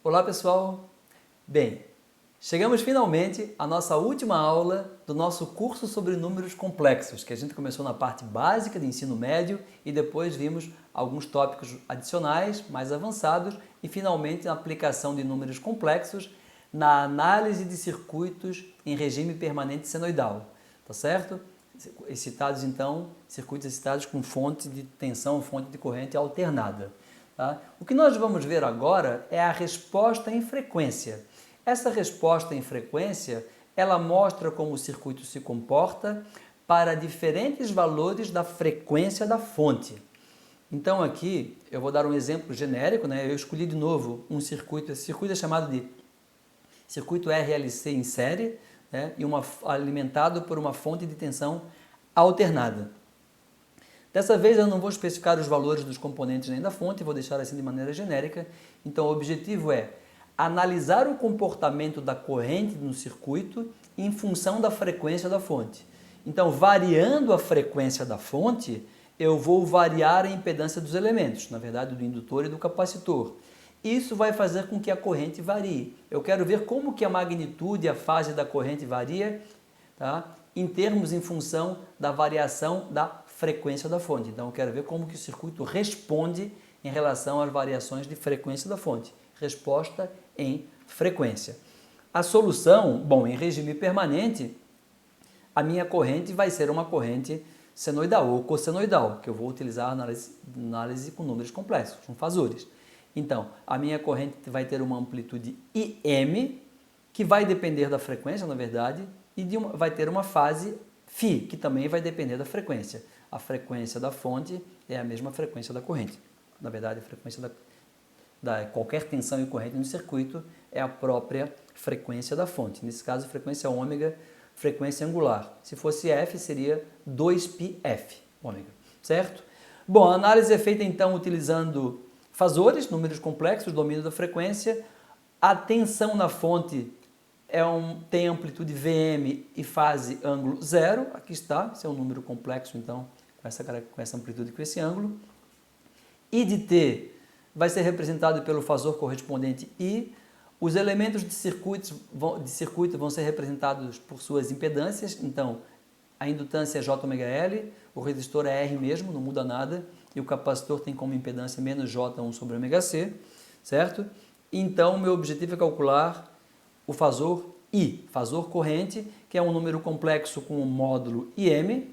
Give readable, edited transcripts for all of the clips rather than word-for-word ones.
Olá pessoal! Bem, chegamos finalmente à nossa última aula do nosso curso sobre números complexos, que a gente começou na parte básica de ensino médio e depois vimos alguns tópicos adicionais, mais avançados e finalmente na aplicação de números complexos na análise de circuitos em regime permanente senoidal, tá certo? Excitados então, circuitos excitados com fonte de tensão, fonte de corrente alternada. Tá? O que nós vamos ver agora é a resposta em frequência. Essa resposta em frequência, ela mostra como o circuito se comporta para diferentes valores da frequência da fonte. Então aqui eu vou dar um exemplo genérico, né? Eu escolhi de novo um circuito, esse circuito é chamado de circuito RLC em série, né? E alimentado por uma fonte de tensão alternada. Dessa vez eu não vou especificar os valores dos componentes nem da fonte, vou deixar assim de maneira genérica. Então o objetivo é analisar o comportamento da corrente no circuito em função da frequência da fonte. Então, variando a frequência da fonte, eu vou variar a impedância dos elementos, na verdade do indutor e do capacitor. Isso vai fazer com que a corrente varie. Eu quero ver como que a magnitude e a fase da corrente varia, tá? Em função da variação da frequência da fonte. Então eu quero ver como que o circuito responde em relação às variações de frequência da fonte. Resposta em frequência. A solução, bom, em regime permanente, a minha corrente vai ser uma corrente senoidal ou cossenoidal, que eu vou utilizar na análise com números complexos, com fasores. Então, a minha corrente vai ter uma amplitude IM, que vai depender da frequência, na verdade, e vai ter uma fase φ, que também vai depender da frequência. A frequência da fonte é a mesma frequência da corrente. Na verdade, a frequência da qualquer tensão e corrente no circuito é a própria frequência da fonte. Nesse caso, frequência ômega, frequência angular. Se fosse F, seria 2πf, ômega, certo? Bom, a análise é feita então utilizando fasores, números complexos, domínio da frequência. A tensão na fonte tem amplitude Vm e fase ângulo zero. Aqui está, esse é um número complexo, então, com essa amplitude, com esse ângulo. I de T vai ser representado pelo fasor correspondente I. Os elementos de circuito vão ser representados por suas impedâncias. Então, a indutância é JωL, o resistor é R mesmo, não muda nada, e o capacitor tem como impedância menos J1 sobre ωc, certo? Então, meu objetivo é calcular o fasor I, fasor corrente, que é um número complexo com um módulo IM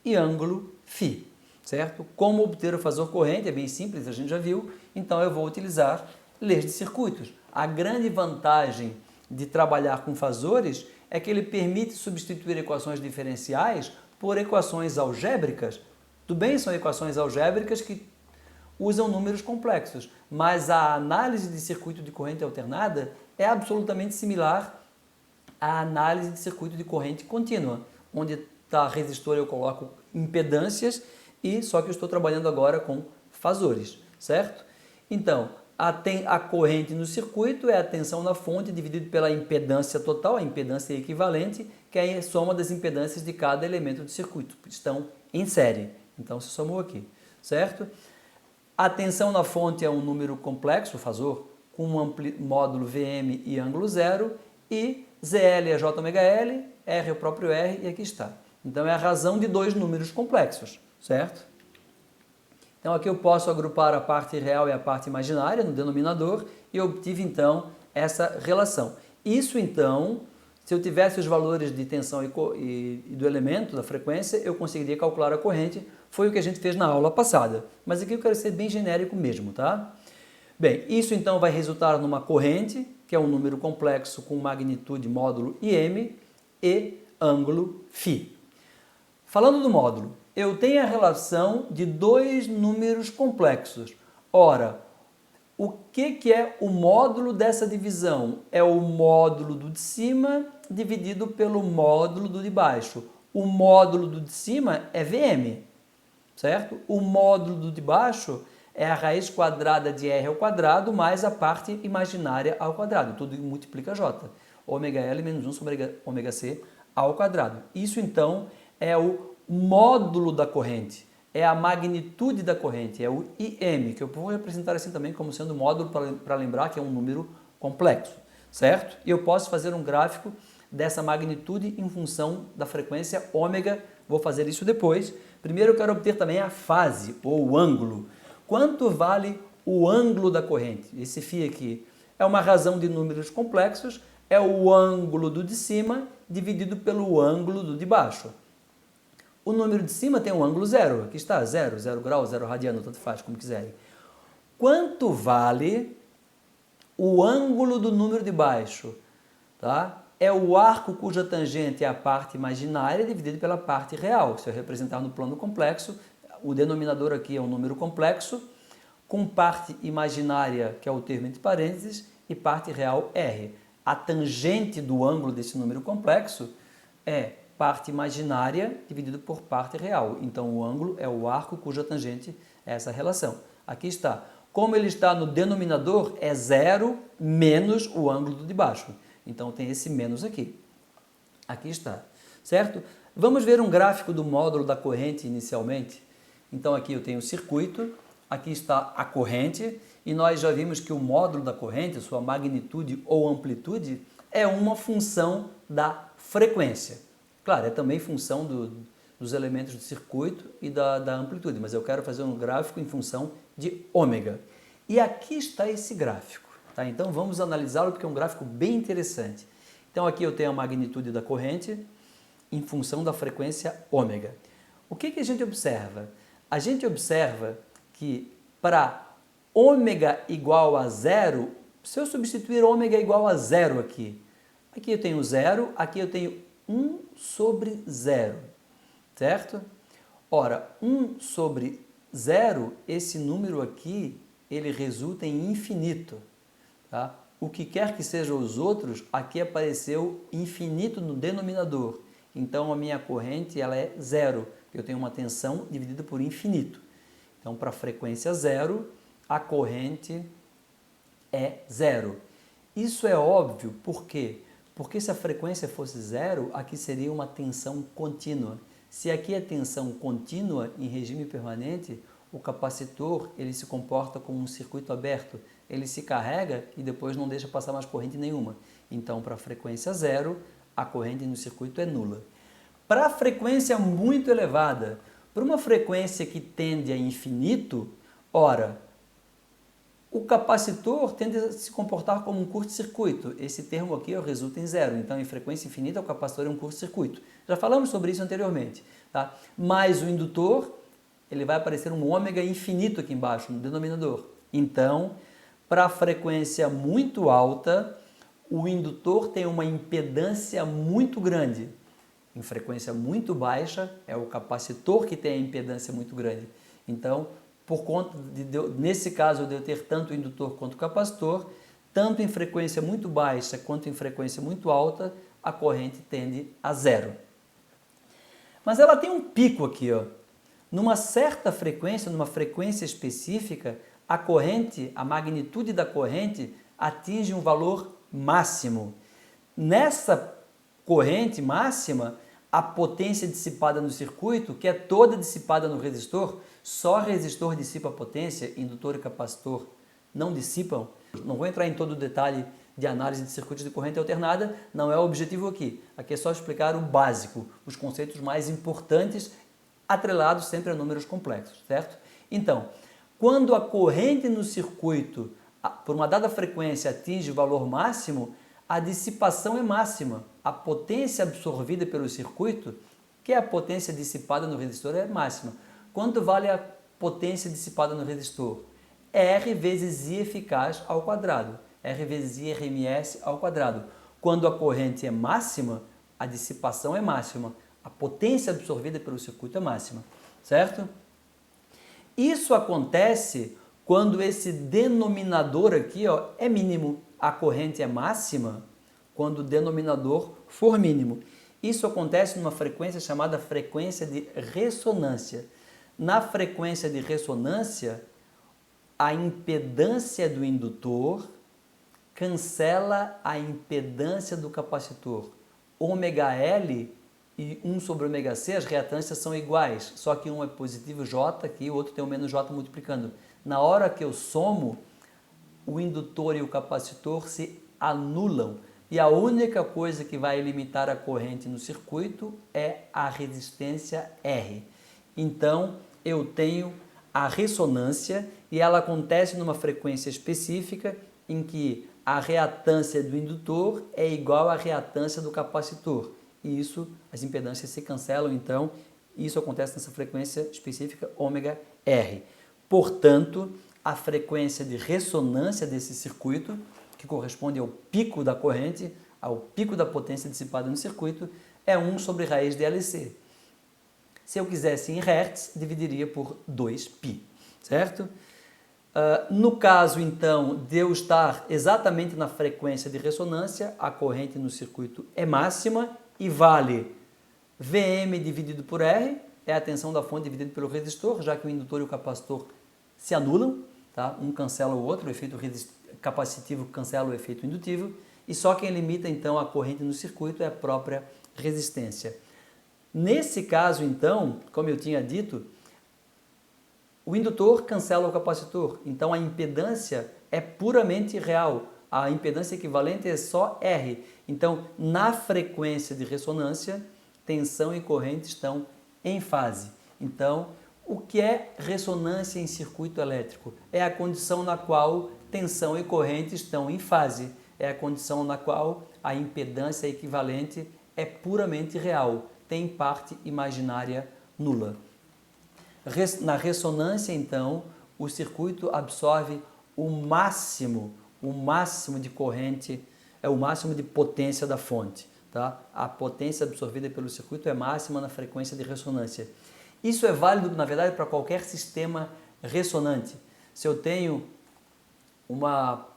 e ângulo φ, certo? Como obter o fasor corrente? É bem simples, a gente já viu, então eu vou utilizar leis de circuitos. A grande vantagem de trabalhar com fasores é que ele permite substituir equações diferenciais por equações algébricas. Tudo bem, são equações algébricas que usam números complexos, mas a análise de circuito de corrente alternada é absolutamente similar à análise de circuito de corrente contínua, onde está resistor eu coloco impedâncias e só que eu estou trabalhando agora com fasores, certo? Então, a corrente no circuito é a tensão na fonte dividido pela impedância total, a impedância equivalente, que é a soma das impedâncias de cada elemento do circuito, que estão em série. Então, se somou aqui, certo? A tensão na fonte é um número complexo, fasor, com um módulo Vm e ângulo zero, e Zl é JωL, R é o próprio R, e aqui está. Então, é a razão de dois números complexos, certo? Então, aqui eu posso agrupar a parte real e a parte imaginária no denominador e obtive, então, essa relação. Isso, então, se eu tivesse os valores de tensão e do elemento, da frequência, eu conseguiria calcular a corrente. Foi o que a gente fez na aula passada. Mas aqui eu quero ser bem genérico mesmo, tá? Bem, isso, então, vai resultar numa corrente, que é um número complexo com magnitude módulo IM e ângulo φ. Falando do módulo, eu tenho a relação de dois números complexos. Ora, o que é o módulo dessa divisão? É o módulo do de cima dividido pelo módulo do de baixo. O módulo do de cima é Vm, certo? O módulo do de baixo é a raiz quadrada de R ao quadrado mais a parte imaginária ao quadrado. Tudo multiplica J. ωL menos 1 sobre ωc ao quadrado. Isso, então, é o módulo da corrente. é a magnitude da corrente, é o IM, que eu vou representar assim também como sendo módulo para lembrar que é um número complexo, certo? E eu posso fazer um gráfico dessa magnitude em função da frequência ômega, vou fazer isso depois. Primeiro eu quero obter também a fase, ou o ângulo. Quanto vale o ângulo da corrente? Esse φ aqui é uma razão de números complexos, é o ângulo do de cima dividido pelo ângulo do de baixo. O número de cima tem um ângulo zero, aqui está, zero grau, 0 radiano, tanto faz, como quiserem. Quanto vale o ângulo do número de baixo? Tá? É o arco cuja tangente é a parte imaginária dividido pela parte real. Se eu representar no plano complexo, o denominador aqui é um número complexo, com parte imaginária, que é o termo entre parênteses, e parte real, R. A tangente do ângulo desse número complexo é parte imaginária dividido por parte real. Então, o ângulo é o arco cuja tangente é essa relação. Aqui está. Como ele está no denominador, é zero menos o ângulo do de baixo. Então, tem esse menos aqui. Aqui está. Certo? Vamos ver um gráfico do módulo da corrente inicialmente. Então, aqui eu tenho o circuito, aqui está a corrente, e nós já vimos que o módulo da corrente, sua magnitude ou amplitude, é uma função da frequência. Claro, é também função dos elementos do circuito e da amplitude, mas eu quero fazer um gráfico em função de ômega. E aqui está esse gráfico. Tá? Então vamos analisá-lo porque é um gráfico bem interessante. Então aqui eu tenho a magnitude da corrente em função da frequência ômega. O que a gente observa? A gente observa que para ômega igual a zero, se eu substituir ômega igual a zero aqui eu tenho zero, aqui eu tenho 1 sobre zero, certo? Ora, 1 sobre zero, esse número aqui, ele resulta em infinito. Tá? O que quer que sejam os outros, aqui apareceu infinito no denominador. Então, a minha corrente ela é zero, porque eu tenho uma tensão dividida por infinito. Então, para a frequência zero, a corrente é zero. Isso é óbvio, por quê? Porque se a frequência fosse zero, aqui seria uma tensão contínua. Se aqui é tensão contínua em regime permanente, o capacitor ele se comporta como um circuito aberto. Ele se carrega e depois não deixa passar mais corrente nenhuma. Então, para a frequência zero, a corrente no circuito é nula. Para a frequência muito elevada, para uma frequência que tende a infinito, ora, o capacitor tende a se comportar como um curto-circuito. Esse termo aqui resulta em zero. Então, em frequência infinita, o capacitor é um curto-circuito. Já falamos sobre isso anteriormente. Tá? Mas o indutor, ele vai aparecer um ômega infinito aqui embaixo, no denominador. Então, para a frequência muito alta, o indutor tem uma impedância muito grande. Em frequência muito baixa, é o capacitor que tem a impedância muito grande. Então, por conta nesse caso de eu ter tanto o indutor quanto o capacitor, tanto em frequência muito baixa quanto em frequência muito alta, a corrente tende a zero. Mas ela tem um pico aqui, ó. Numa certa frequência, numa frequência específica, a corrente, a magnitude da corrente atinge um valor máximo. Nessa corrente máxima, a potência dissipada no circuito, que é toda dissipada no resistor, só resistor dissipa a potência, indutor e capacitor não dissipam. Não vou entrar em todo o detalhe de análise de circuitos de corrente alternada, não é o objetivo aqui. Aqui é só explicar o básico, os conceitos mais importantes, atrelados sempre a números complexos, certo? Então, quando a corrente no circuito, por uma dada frequência, atinge o valor máximo, a dissipação é máxima. A potência absorvida pelo circuito, que é a potência dissipada no resistor, é máxima. Quanto vale a potência dissipada no resistor? R vezes I eficaz ao quadrado. R vezes I RMS ao quadrado. Quando a corrente é máxima, a dissipação é máxima. A potência absorvida pelo circuito é máxima. Certo? Isso acontece quando esse denominador aqui ó, é mínimo. A corrente é máxima quando o denominador for mínimo. Isso acontece numa frequência chamada frequência de ressonância. Na frequência de ressonância, a impedância do indutor cancela a impedância do capacitor. ΩL e 1 sobre ômega C, as reatâncias são iguais, só que um é positivo J aqui, o outro tem o menos J multiplicando. Na hora que eu somo, o indutor e o capacitor se anulam. E a única coisa que vai limitar a corrente no circuito é a resistência R. Então, eu tenho a ressonância e ela acontece numa frequência específica em que a reatância do indutor é igual à reatância do capacitor. E isso, as impedâncias se cancelam, então isso acontece nessa frequência específica ômega R. Portanto, a frequência de ressonância desse circuito, que corresponde ao pico da corrente, ao pico da potência dissipada no circuito, é 1 sobre raiz de LC. Se eu quisesse em Hertz, dividiria por 2π, certo? No caso, então, de eu estar exatamente na frequência de ressonância, a corrente no circuito é máxima e vale Vm dividido por R, é a tensão da fonte dividida pelo resistor, já que o indutor e o capacitor se anulam, tá? Um cancela o outro, o efeito capacitivo cancela o efeito indutivo, e só quem limita, então, a corrente no circuito é a própria resistência. Nesse caso, então, como eu tinha dito, o indutor cancela o capacitor, então a impedância é puramente real. A impedância equivalente é só R. Então, na frequência de ressonância, tensão e corrente estão em fase. Então, o que é ressonância em circuito elétrico? É a condição na qual tensão e corrente estão em fase. É a condição na qual a impedância equivalente é puramente real, tem parte imaginária nula. Na ressonância, então, o circuito absorve o máximo de corrente, é o máximo de potência da fonte. Tá? A potência absorvida pelo circuito é máxima na frequência de ressonância. Isso é válido, na verdade, para qualquer sistema ressonante. Se eu tenho uma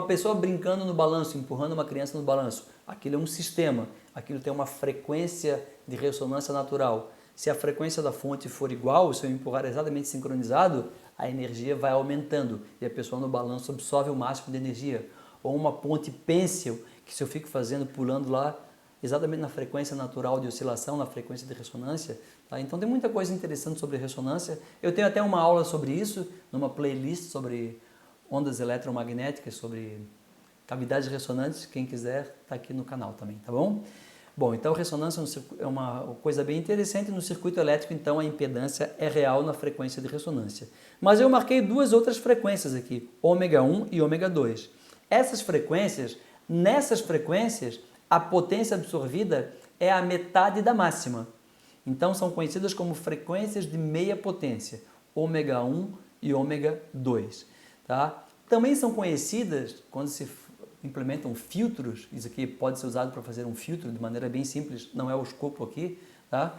pessoa brincando no balanço, empurrando uma criança no balanço, aquilo é um sistema, aquilo tem uma frequência de ressonância natural. Se a frequência da fonte for igual, se eu empurrar exatamente sincronizado, a energia vai aumentando e a pessoa no balanço absorve o máximo de energia. Ou uma ponte pêncil, que se eu fico pulando lá, exatamente na frequência natural de oscilação, na frequência de ressonância. Tá? Então tem muita coisa interessante sobre ressonância. Eu tenho até uma aula sobre isso, numa playlist sobre ondas eletromagnéticas, sobre cavidades ressonantes. Quem quiser, está aqui no canal também, tá bom? Bom, então ressonância é uma coisa bem interessante. No circuito elétrico, então, a impedância é real na frequência de ressonância. Mas eu marquei duas outras frequências aqui, ômega 1 e ômega 2. Nessas frequências, a potência absorvida é a metade da máxima. Então, são conhecidas como frequências de meia potência, ômega 1 e ômega 2. Tá? Também são conhecidas, quando se implementam filtros, isso aqui pode ser usado para fazer um filtro de maneira bem simples, não é o escopo aqui, tá?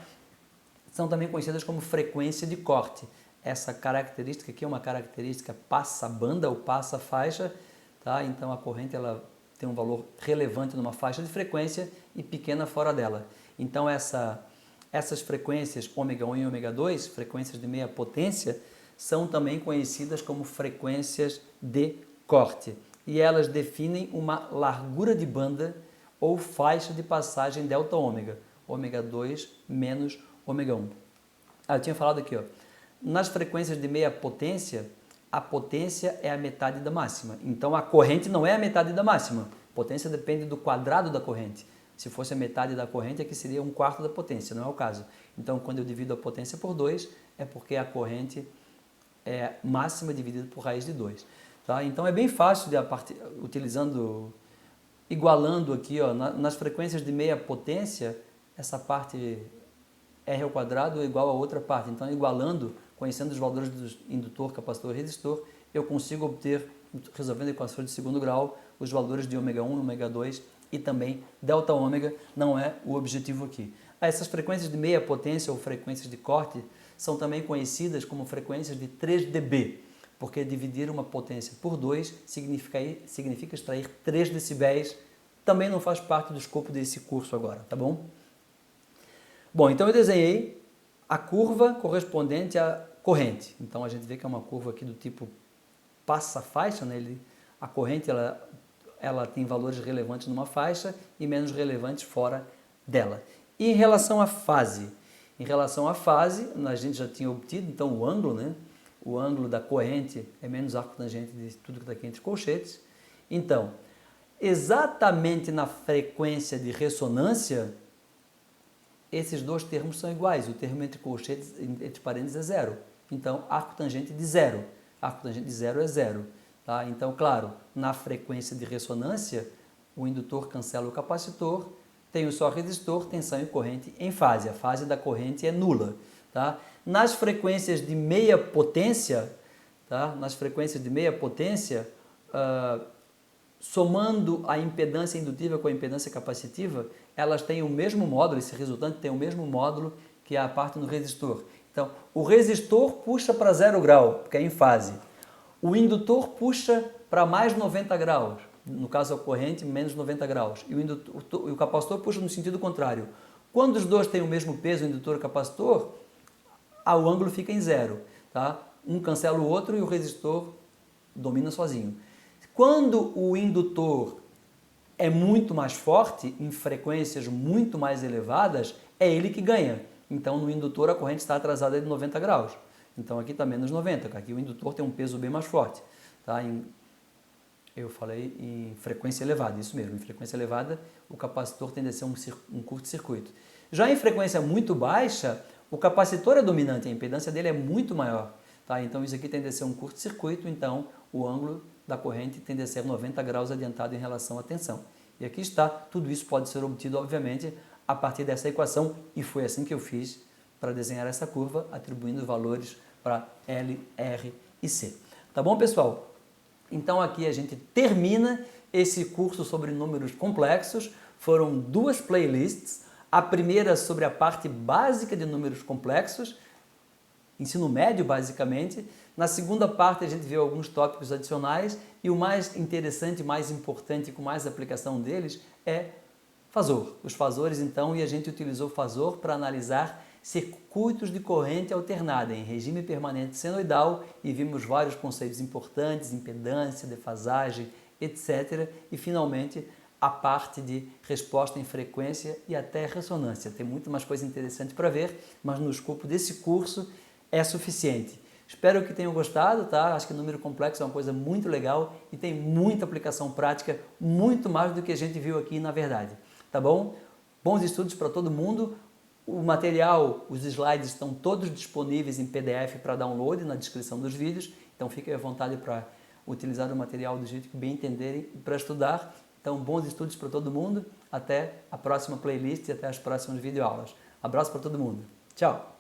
São também conhecidas como frequência de corte. Essa característica aqui é uma característica passa-banda ou passa-faixa, tá? Então a corrente ela tem um valor relevante numa faixa de frequência e pequena fora dela. Então essas frequências ômega 1 e ômega 2, frequências de meia potência, são também conhecidas como frequências de corte. E elas definem uma largura de banda ou faixa de passagem delta ômega, ômega 2 menos ômega 1. Eu tinha falado aqui, ó, nas frequências de meia potência, a potência é a metade da máxima. Então a corrente não é a metade da máxima. A potência depende do quadrado da corrente. Se fosse a metade da corrente, aqui seria 1/4 da potência, não é o caso. Então quando eu divido a potência por 2, é porque a corrente é máxima dividida por raiz de 2. Tá? Então é bem fácil, igualando aqui, ó, nas frequências de meia potência, essa parte R ao quadrado é igual a outra parte. Então igualando, conhecendo os valores do indutor, capacitor e resistor, eu consigo obter, resolvendo equações de segundo grau, os valores de ômega 1, ômega 2 e também delta ômega. Não é o objetivo aqui. Essas frequências de meia potência ou frequências de corte são também conhecidas como frequências de 3 dB, porque dividir uma potência por 2 significa extrair 3 decibéis, também não faz parte do escopo desse curso agora, tá bom? Bom, então eu desenhei a curva correspondente à corrente. Então a gente vê que é uma curva aqui do tipo passa-faixa, né? A corrente ela tem valores relevantes numa faixa e menos relevantes fora dela. E em relação à fase? Em relação à fase, a gente já tinha obtido, então, o ângulo, né? O ângulo da corrente é menos arco tangente de tudo que está aqui entre colchetes. Então, exatamente na frequência de ressonância, esses dois termos são iguais. O termo entre colchetes, entre parênteses, é zero. Então, arco tangente de zero. Arco tangente de zero é zero. Tá? Então, claro, na frequência de ressonância, o indutor cancela o capacitor, tem só resistor, tensão e corrente em fase. A fase da corrente é nula. Tá? Nas frequências de meia potência, somando a impedância indutiva com a impedância capacitiva, elas têm o mesmo módulo, esse resultante tem o mesmo módulo que a parte do resistor. Então, o resistor puxa para 0 grau, porque é em fase. O indutor puxa para mais 90 graus, no caso a corrente, menos 90 graus. E o capacitor puxa no sentido contrário. Quando os dois têm o mesmo peso, o indutor e o capacitor, o ângulo fica em zero. Tá? Um cancela o outro e o resistor domina sozinho. Quando o indutor é muito mais forte, em frequências muito mais elevadas, é ele que ganha. Então, no indutor, a corrente está atrasada de 90 graus. Então, aqui está menos 90. Aqui o indutor tem um peso bem mais forte. Tá? Eu falei em frequência elevada, isso mesmo. Em frequência elevada, o capacitor tende a ser um curto-circuito. Já em frequência muito baixa, o capacitor é dominante, a impedância dele é muito maior. Tá? Então, isso aqui tende a ser um curto-circuito, então o ângulo da corrente tende a ser 90 graus adiantado em relação à tensão. E aqui está, tudo isso pode ser obtido, obviamente, a partir dessa equação, e foi assim que eu fiz para desenhar essa curva, atribuindo valores para L, R e C. Tá bom, pessoal? Então aqui a gente termina esse curso sobre números complexos. Foram duas playlists, a primeira sobre a parte básica de números complexos, ensino médio basicamente. Na segunda parte a gente viu alguns tópicos adicionais e o mais interessante, mais importante, com mais aplicação deles é fazor. Os fazores então, e a gente utilizou fazor para analisar circuitos de corrente alternada em regime permanente senoidal e vimos vários conceitos importantes, impedância, defasagem, etc. E finalmente a parte de resposta em frequência e até ressonância. Tem muito mais coisa interessante para ver, mas no escopo desse curso é suficiente. Espero que tenham gostado, tá? Acho que o número complexo é uma coisa muito legal e tem muita aplicação prática, muito mais do que a gente viu aqui na verdade. Tá bom? Bons estudos para todo mundo. O material, os slides estão todos disponíveis em PDF para download na descrição dos vídeos, então fiquem à vontade para utilizar o material do jeito que bem entenderem para estudar. Então, bons estudos para todo mundo. Até a próxima playlist e até as próximas videoaulas. Abraço para todo mundo. Tchau!